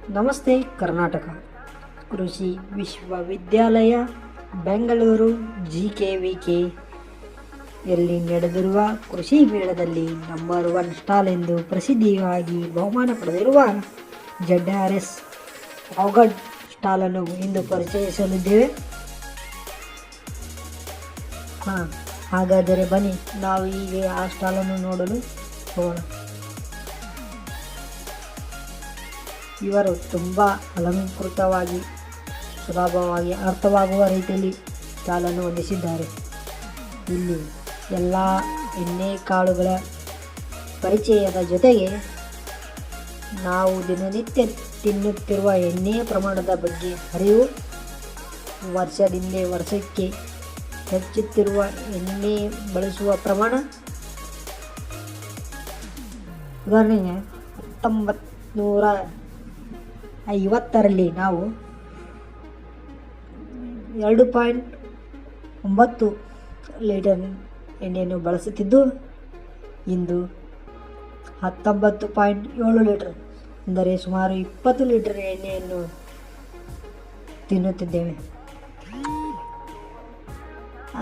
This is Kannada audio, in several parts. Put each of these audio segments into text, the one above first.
ನಮಸ್ತೆ ಕರ್ನಾಟಕ ಕೃಷಿ ವಿಶ್ವವಿದ್ಯಾಲಯ ಬೆಂಗಳೂರು GKVK ಯಲ್ಲಿ ನಡೆದಿರುವ ಕೃಷಿ ಮೇಳದಲ್ಲಿ ನಂಬರ್ 1 ಸ್ಟಾಲ್ ಎಂದು ಪ್ರಸಿದ್ಧಿಯಾಗಿ ಬಹುಮಾನ ಪಡೆದಿರುವ ZRS ಆರ್ಗಾನಿಕ್ ಸ್ಟಾಲನ್ನು ಇಂದು ಪರಿಚಯಿಸಲಿದ್ದೇವೆ. ಹಾಗಾದರೆ ಬನ್ನಿ ನಾವು ಈಗ ಆ ಸ್ಟಾಲನ್ನು ನೋಡಲು ಹೋಗೋಣ. ಇವರು ತುಂಬ ಅಲಂಕೃತವಾಗಿ ಸುಲಭವಾಗಿ ಅರ್ಥವಾಗುವ ರೀತಿಯಲ್ಲಿ ಸ್ಟಾಲನ್ನು ಹೊಂದಿಸಿದ್ದಾರೆ. ಇಲ್ಲಿ ಎಲ್ಲ ಎಣ್ಣೆಕಾಳುಗಳ ಪರಿಚಯದ ಜೊತೆಗೆ ನಾವು ದಿನನಿತ್ಯ ತಿನ್ನುತ್ತಿರುವ ಎಣ್ಣೆಯ ಪ್ರಮಾಣದ ಬಗ್ಗೆ ಅರಿವು, ವರ್ಷದಿಂದ ವರ್ಷಕ್ಕೆ ಹೆಚ್ಚುತ್ತಿರುವ ಎಣ್ಣೆ ಬಳಸುವ ಪ್ರಮಾಣ, ಉದಾಹರಣೆಗೆ 1950ರಲ್ಲಿ ನಾವು 2.9 ಲೀಟರ್ ಎಣ್ಣೆಯನ್ನು ಬಳಸುತ್ತಿದ್ದು ಇಂದು 19.7 ಲೀಟರ್ ಅಂದರೆ ಸುಮಾರು 20 ಲೀಟರ್ ಎಣ್ಣೆಯನ್ನು ತಿನ್ನುತ್ತಿದ್ದೇವೆ.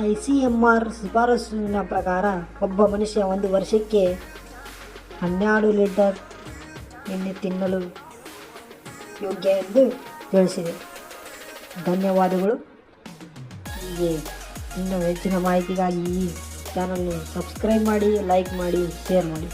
ICMR ಶಿಫಾರಸಿನ ಪ್ರಕಾರ ಒಬ್ಬ ಮನುಷ್ಯ ಒಂದು ವರ್ಷಕ್ಕೆ 12 ಲೀಟರ್ ಎಣ್ಣೆ ತಿನ್ನಲು ಯೋಗ್ಯ ಎಂದು ತಿಳಿಸಿದೆ. ಧನ್ಯವಾದಗಳು. ಹೀಗೆ ಇನ್ನೂ ಹೆಚ್ಚಿನ ಮಾಹಿತಿಗಾಗಿ ಈ ಚಾನಲ್ನ ಸಬ್ಸ್ಕ್ರೈಬ್ ಮಾಡಿ, ಲೈಕ್ ಮಾಡಿ, ಶೇರ್ ಮಾಡಿ.